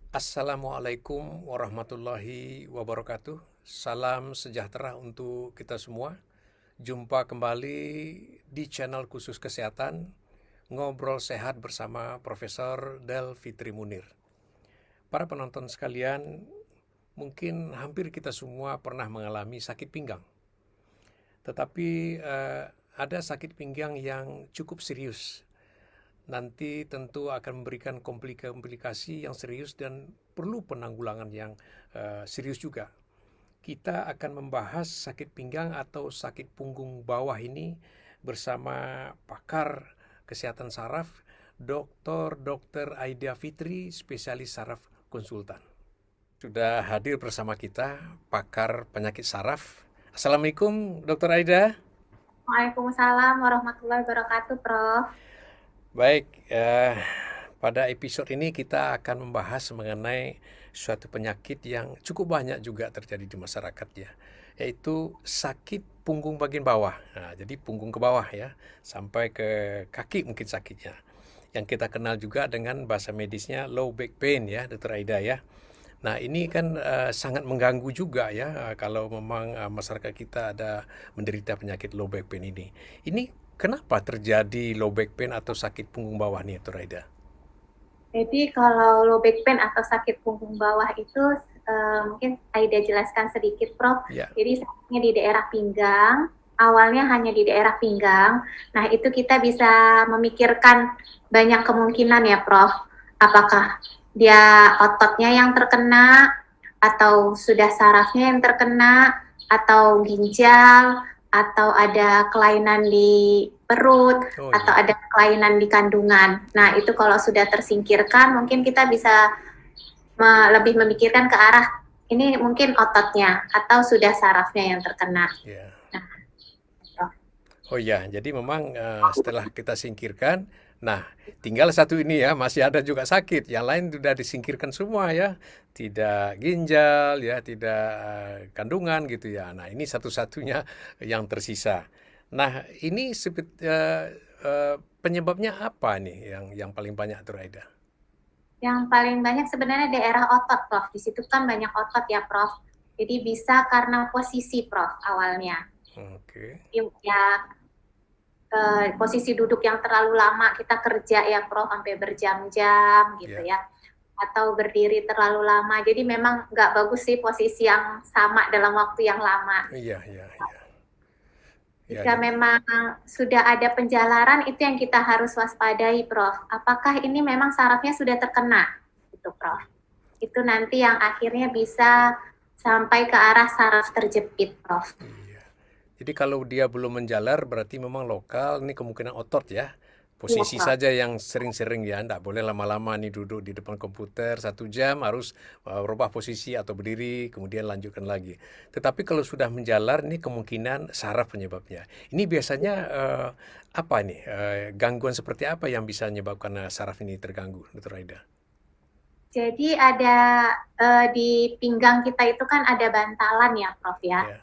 Assalamualaikum warahmatullahi wabarakatuh. Salam sejahtera untuk kita semua. Jumpa kembali di channel khusus kesehatan, Ngobrol Sehat bersama Profesor Del Fitri Munir. Para penonton sekalian, mungkin hampir kita semua pernah mengalami sakit pinggang. Tetapi ada sakit pinggang yang cukup serius. Nanti tentu akan memberikan komplikasi yang serius dan perlu penanggulangan yang serius juga. Kita akan membahas sakit pinggang atau sakit punggung bawah ini bersama pakar kesehatan saraf, Dr. Aida Fitri, spesialis saraf konsultan. Sudah hadir bersama kita pakar penyakit saraf. Assalamualaikum, Dr. Aida. Waalaikumsalam warahmatullahi wabarakatuh, Prof. Baik, pada episode ini kita akan membahas mengenai suatu penyakit yang cukup banyak juga terjadi di masyarakat ya, yaitu sakit punggung bagian bawah. Nah, jadi punggung ke bawah ya, sampai ke kaki mungkin sakitnya. Yang kita kenal juga dengan bahasa medisnya low back pain ya, Dr. Aida ya. Nah, ini kan sangat mengganggu juga ya kalau memang masyarakat kita ada menderita penyakit low back pain ini. Ini kenapa terjadi low back pain atau sakit punggung bawah nih, Dr. Aida? Jadi kalau low back pain atau sakit punggung bawah itu mungkin Aida jelaskan sedikit, Prof. Ya, Jadi sakitnya di daerah pinggang, awalnya hanya di daerah pinggang. Nah, itu kita bisa memikirkan banyak kemungkinan ya, Prof. Apakah dia ototnya yang terkena, atau sudah sarafnya yang terkena, atau ginjal, atau ada kelainan di perut, oh atau iya. ada kelainan di kandungan. Nah, Ya, itu kalau sudah tersingkirkan, mungkin kita bisa lebih memikirkan ke arah ini mungkin ototnya atau sudah sarafnya yang terkena. ya. Nah, Oh ya, jadi memang setelah kita singkirkan, nah tinggal satu ini ya, masih ada juga sakit. Yang lain sudah disingkirkan semua ya, tidak ginjal ya, tidak kandungan gitu ya. Nah ini satu-satunya yang tersisa. Nah ini penyebabnya apa nih yang paling banyak tuh Aida? yang paling banyak sebenarnya daerah otot, Prof. Di situ kan banyak otot ya, Prof. Jadi bisa karena posisi, Prof, awalnya. Oke, Ya, posisi duduk yang terlalu lama kita kerja ya, Prof, sampai berjam-jam gitu ya, ya. Atau berdiri terlalu lama. Jadi memang nggak bagus sih posisi yang sama dalam waktu yang lama. iya, iya, iya. Ya, Jika memang sudah ada penjalaran, itu yang kita harus waspadai, Prof. Apakah ini memang sarafnya sudah terkena? Gitu, Prof. Itu nanti yang akhirnya bisa sampai ke arah saraf terjepit, Prof. iya. Jadi kalau dia belum menjalar berarti memang lokal, ini kemungkinan otot ya. Iya, Posisi Prof. saja yang sering-sering ya, enggak boleh lama-lama nih duduk di depan komputer 1 jam, harus rubah posisi atau berdiri, kemudian lanjutkan lagi. Tetapi kalau sudah menjalar, ini kemungkinan saraf penyebabnya. Ini biasanya apa nih, gangguan seperti apa yang bisa menyebabkan saraf ini terganggu, Dr. Aida? Jadi ada di pinggang kita itu kan ada bantalan ya, Prof ya. Ya,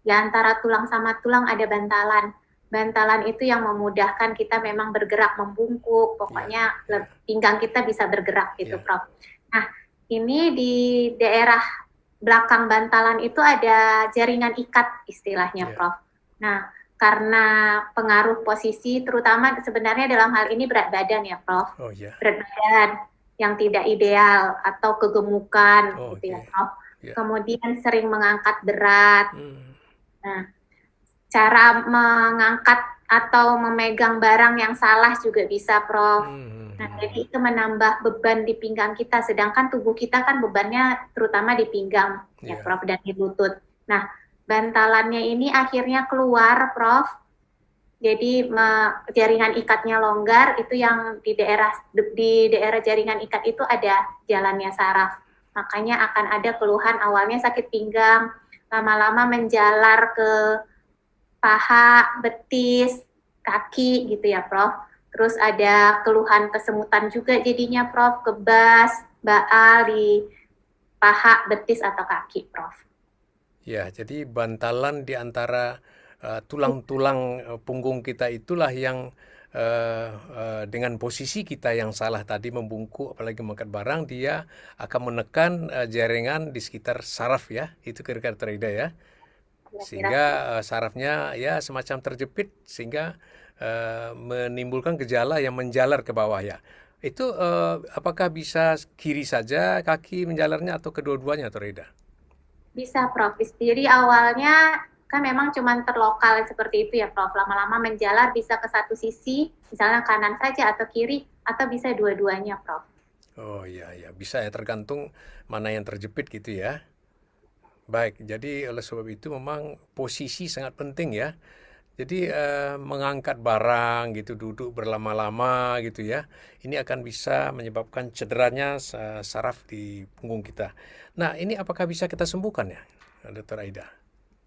Di antara tulang sama tulang ada bantalan. Bantalan itu yang memudahkan kita memang bergerak membungkuk, ya, pokoknya ya, pinggang kita bisa bergerak gitu, ya, Prof. Nah, ini di daerah belakang bantalan itu ada jaringan ikat istilahnya, ya. Prof. Nah, karena pengaruh posisi, terutama sebenarnya dalam hal ini berat badan ya, Prof. Oh ya, Berat badan yang tidak ideal atau kegemukan oh gitu ya, oke, Prof. ya. Kemudian sering mengangkat berat. Hmm, Nah, cara mengangkat atau memegang barang yang salah juga bisa, Prof. hmm, hmm, Nah, hmm, jadi hmm. itu menambah beban di pinggang kita, sedangkan tubuh kita kan bebannya terutama di pinggang, ya, Ya, Prof, dan di lutut. Nah, bantalannya ini akhirnya keluar, Prof. Jadi jaringan ikatnya longgar, itu yang di daerah jaringan ikat itu ada jalannya saraf. Makanya akan ada keluhan awalnya sakit pinggang, lama-lama menjalar ke paha, betis, kaki gitu ya, Prof. Terus ada keluhan kesemutan juga jadinya, Prof, kebas, baal di paha, betis atau kaki, Prof. ya, jadi bantalan di antara tulang-tulang punggung kita itulah yang dengan posisi kita yang salah tadi membungkuk apalagi mengangkat barang, dia akan menekan jaringan di sekitar saraf ya, itu kira-kira Ida ya, Kira-kira sehingga sarafnya ya semacam terjepit sehingga menimbulkan gejala yang menjalar ke bawah ya. Itu apakah bisa kiri saja kaki menjalarnya atau kedua-duanya Ida? bisa, Prof. Jadi awalnya kan memang cuma terlokal seperti itu ya, Prof. Lama-lama menjalar bisa ke satu sisi, misalnya kanan saja atau kiri, atau bisa dua-duanya, Prof. Oh iya, ya bisa ya, tergantung mana yang terjepit gitu ya. Baik, jadi oleh sebab itu memang posisi sangat penting ya. Jadi mengangkat barang gitu, duduk berlama-lama gitu ya, ini akan bisa menyebabkan cederanya saraf di punggung kita. Nah, ini apakah bisa kita sembuhkan ya, Dr. Aida?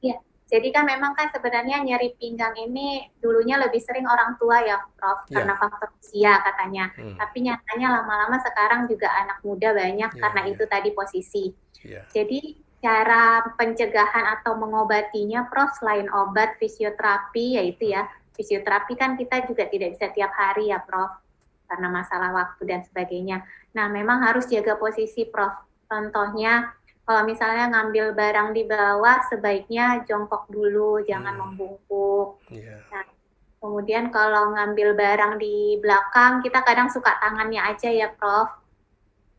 Ya, jadi kan memang kan sebenarnya nyeri pinggang ini dulunya lebih sering orang tua ya, Prof, karena Ya, faktor usia katanya. hmm, Tapi nyatanya lama-lama sekarang juga anak muda banyak ya, karena ya, itu tadi posisi. ya, Jadi cara pencegahan atau mengobatinya, Prof, selain obat fisioterapi, yaitu ya, fisioterapi kan kita juga tidak bisa tiap hari ya, Prof, karena masalah waktu dan sebagainya. Nah, memang harus jaga posisi, Prof. Contohnya, kalau misalnya ngambil barang di bawah, sebaiknya jongkok dulu, jangan membungkuk. ya, Nah, kemudian kalau ngambil barang di belakang, kita kadang suka tangannya aja ya, Prof.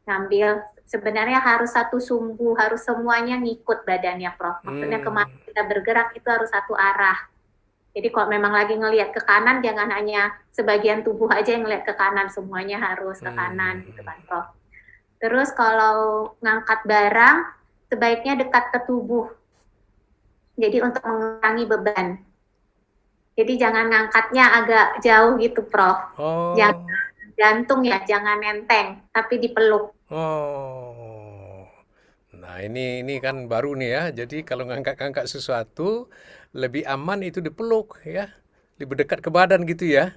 Ngambil, sebenarnya harus satu sumbu, harus semuanya ngikut badannya, Prof. Maksudnya kemana kita bergerak itu harus satu arah. Jadi kalau memang lagi ngelihat ke kanan, jangan hanya sebagian tubuh aja yang ngelihat ke kanan, semuanya harus ke kanan gitu kan, Prof. Terus kalau ngangkat barang, sebaiknya dekat ke tubuh. Jadi untuk mengurangi beban. Jadi jangan ngangkatnya agak jauh gitu, Prof. Jangan oh, gantung ya, jangan nenteng, tapi dipeluk. oh. Nah, ini kan baru nih ya. Jadi kalau ngangkat-ngangkat sesuatu lebih aman itu dipeluk ya. Lebih dekat ke badan gitu ya.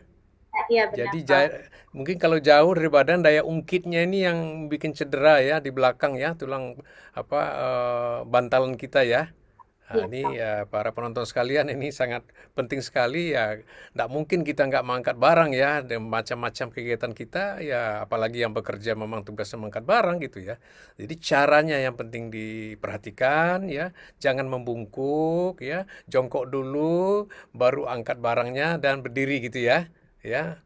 Iya benar, Jadi Prof. mungkin kalau jauh dari badan daya ungkitnya ini yang bikin cedera ya di belakang ya, tulang apa bantalan kita ya. Nah, Iya, ini Prof. ya para penonton sekalian, ini sangat penting sekali ya. Nggak mungkin kita nggak mengangkat barang ya, dan macam-macam kegiatan kita ya, apalagi yang bekerja memang tugasnya mengangkat barang gitu ya. Jadi caranya yang penting diperhatikan ya, jangan membungkuk ya, jongkok dulu, baru angkat barangnya dan berdiri gitu ya, ya.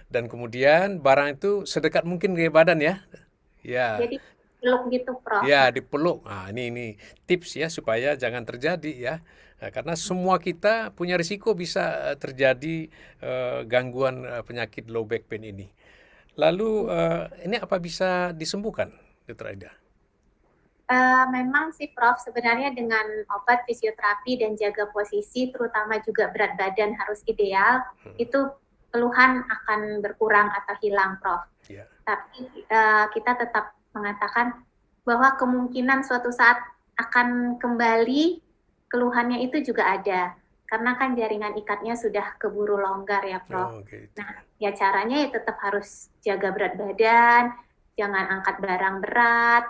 Dan kemudian barang itu sedekat mungkin ke badan ya, ya. Jadi peluk gitu, Prof. Ya, dipeluk. Nah, ini tips ya supaya jangan terjadi ya. Nah, karena semua kita punya risiko bisa terjadi gangguan penyakit low back pain ini. Lalu ini apa bisa disembuhkan, Dr. Aida? Memang sih, Prof, sebenarnya dengan obat fisioterapi dan jaga posisi, terutama juga berat badan harus ideal, itu keluhan akan berkurang atau hilang, Prof. Ya. Tapi kita tetap mengatakan bahwa kemungkinan suatu saat akan kembali keluhannya itu juga ada. Karena kan jaringan ikatnya sudah keburu longgar ya, Prof. Oh, gitu. Nah, ya caranya ya tetap harus jaga berat badan, jangan angkat barang berat,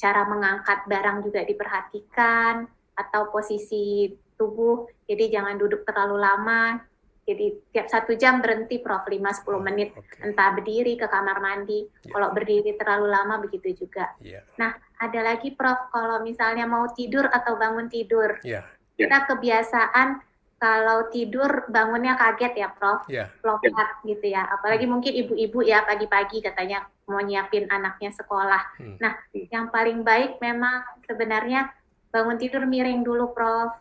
cara mengangkat barang juga diperhatikan, atau posisi tubuh, jadi jangan duduk terlalu lama, jadi tiap 1 jam berhenti, Prof, 5-10 menit, Oke. entah berdiri ke kamar mandi, kalau berdiri terlalu lama begitu juga. Ya. Nah, ada lagi, Prof, kalau misalnya mau tidur atau bangun tidur, Ya. kita kebiasaan kalau tidur bangunnya kaget ya, Prof, Ya. lompat gitu ya, apalagi mungkin ibu-ibu ya pagi-pagi katanya mau nyiapin anaknya sekolah. Nah, yang paling baik memang sebenarnya bangun tidur miring dulu, Prof.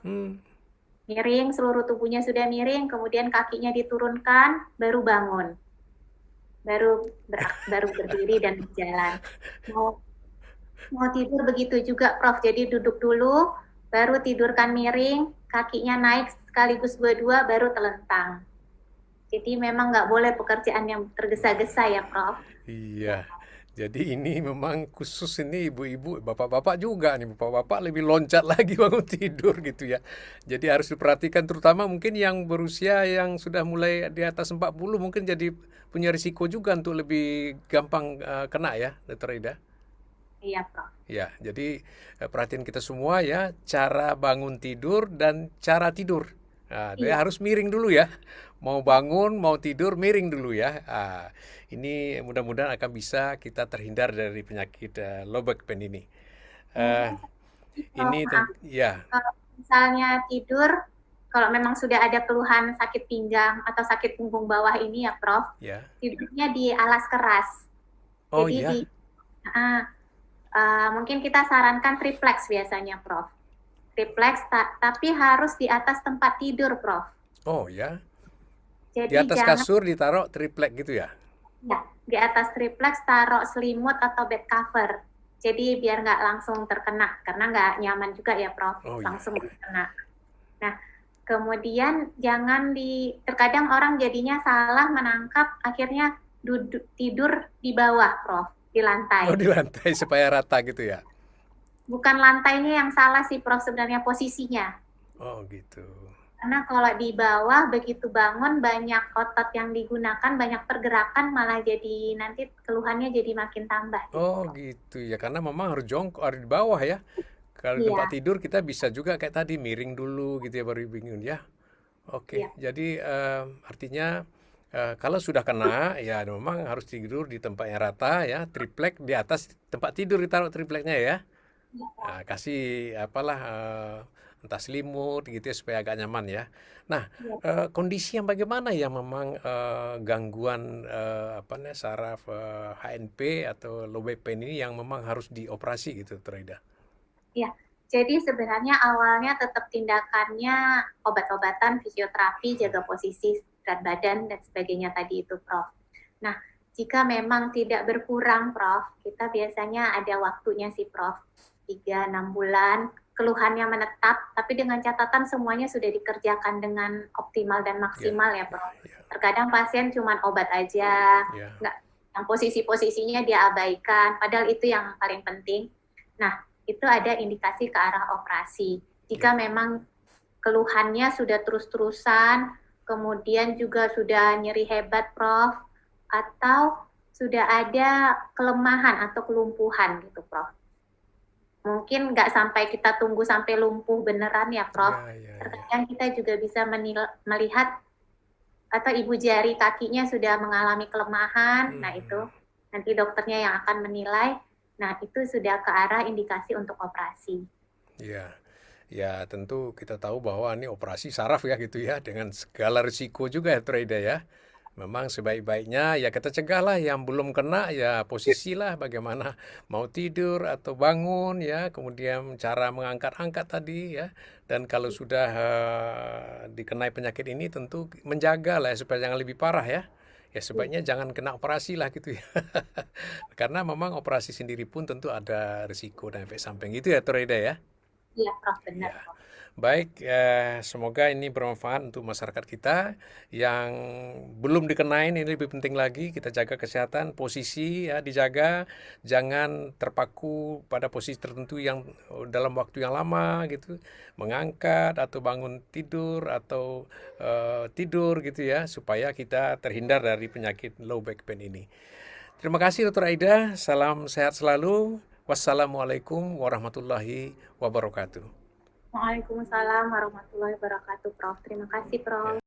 Miring, seluruh tubuhnya sudah miring, kemudian kakinya diturunkan, baru bangun. Baru berdiri dan berjalan. Mau tidur begitu juga, Prof. Jadi duduk dulu, baru tidurkan miring, kakinya naik sekaligus dua-dua, baru telentang. Jadi memang nggak boleh pekerjaan yang tergesa-gesa ya, Prof. Iya. Jadi ini memang khusus ini ibu-ibu, bapak-bapak juga nih, bapak-bapak lebih loncat lagi bangun tidur gitu ya. Jadi harus diperhatikan terutama mungkin yang berusia yang sudah mulai di atas 40 mungkin jadi punya risiko juga untuk lebih gampang kena ya, Dr. Ida. Iya, Prof. Ya, jadi perhatian kita semua ya, cara bangun tidur dan cara tidur. Nah, dia Iya. harus miring dulu ya. Mau bangun, mau tidur, miring dulu ya. Ini mudah-mudahan akan bisa kita terhindar dari penyakit low back pain ini. Eh, Kemudian Prof, ini maaf, ya, kalau misalnya tidur, kalau memang sudah ada keluhan sakit pinggang atau sakit punggung bawah ini ya Prof, ya. tidurnya di alas keras. Oh Jadi ya. uh, mungkin kita sarankan triplex biasanya Prof. Triplex, tapi harus di atas tempat tidur Prof. Oh ya. Di Jadi atas jangan kasur ditaruh triplek gitu ya. ya, di atas triplex taruh selimut atau bed cover. Jadi biar nggak langsung terkena, karena nggak nyaman juga ya Prof, Oh ya. langsung terkena. Nah, kemudian jangan terkadang orang jadinya salah menangkap, akhirnya tidur di bawah Prof, di Oh, lantai. di lantai supaya rata gitu ya. Bukan lantainya yang salah sih Prof, sebenarnya posisinya. Oh gitu. Karena kalau di bawah begitu bangun banyak otot yang digunakan, banyak pergerakan malah jadi nanti keluhannya jadi makin tambah gitu, Oh Prof. gitu ya, karena memang harus jongkok, harus di bawah ya. Kalau di tempat Iya, tidur kita bisa juga kayak tadi miring dulu gitu ya baru bingung ya. iya, Oke, jadi artinya kalau sudah kena ya memang harus tidur di tempat yang rata ya, triplek di atas tempat tidur ditaruh tripleknya ya. iya, Prof. Kasih apalah entah selimut gitu ya supaya agak nyaman ya. Nah, Iya. kondisi yang bagaimana yang memang gangguan apa namanya saraf HNP atau low back pain ini yang memang harus dioperasi gitu, Traida? Iya, jadi sebenarnya awalnya tetap tindakannya obat-obatan, fisioterapi, jaga posisi berat badan, dan sebagainya tadi itu, Prof. Nah, jika memang tidak berkurang, Prof, kita biasanya ada waktunya sih, Prof. 3-6 bulan, keluhannya menetap, tapi dengan catatan semuanya sudah dikerjakan dengan optimal dan Ya, maksimal ya, Prof. ya, Terkadang pasien cuma obat aja, ya, nggak, yang posisi-posisinya dia abaikan, padahal itu yang paling penting. Nah, itu ada indikasi ke arah operasi. ya, Jika memang keluhannya sudah terus-terusan, kemudian juga sudah nyeri hebat, Prof, atau sudah ada kelemahan atau kelumpuhan gitu, Prof. Mungkin nggak sampai kita tunggu sampai lumpuh beneran ya, Prof. ya, ya, ya. Terkadang kita juga bisa melihat atau ibu jari kakinya sudah mengalami kelemahan, nah itu Hmm. nanti dokternya yang akan menilai, nah itu sudah ke arah indikasi untuk operasi. Ya, ya tentu kita tahu bahwa ini operasi saraf ya gitu ya dengan segala risiko juga ya Traida ya. Memang sebaik-baiknya ya kita cegahlah yang belum kena ya posisilah bagaimana mau tidur atau bangun ya, kemudian cara mengangkat-angkat tadi ya. Dan kalau sudah dikenai penyakit ini tentu menjaga lah ya, supaya jangan lebih parah ya. Ya sebaiknya jangan kena operasi lah gitu ya. Karena memang operasi sendiri pun tentu ada risiko dan efek samping gitu ya Toreda ya. Iya, Prof, benar, Ya, Prof. baik. Semoga ini bermanfaat untuk masyarakat kita yang belum dikenain. Ini lebih penting lagi kita jaga kesehatan, posisi ya dijaga, jangan terpaku pada posisi tertentu yang dalam waktu yang lama gitu, mengangkat atau bangun tidur atau tidur gitu ya, supaya kita terhindar dari penyakit low back pain ini. Terima kasih Dr. Aida, salam sehat selalu. Wassalamualaikum warahmatullahi wabarakatuh. Waalaikumsalam warahmatullahi wabarakatuh, Prof. Terima kasih, Prof. Ya.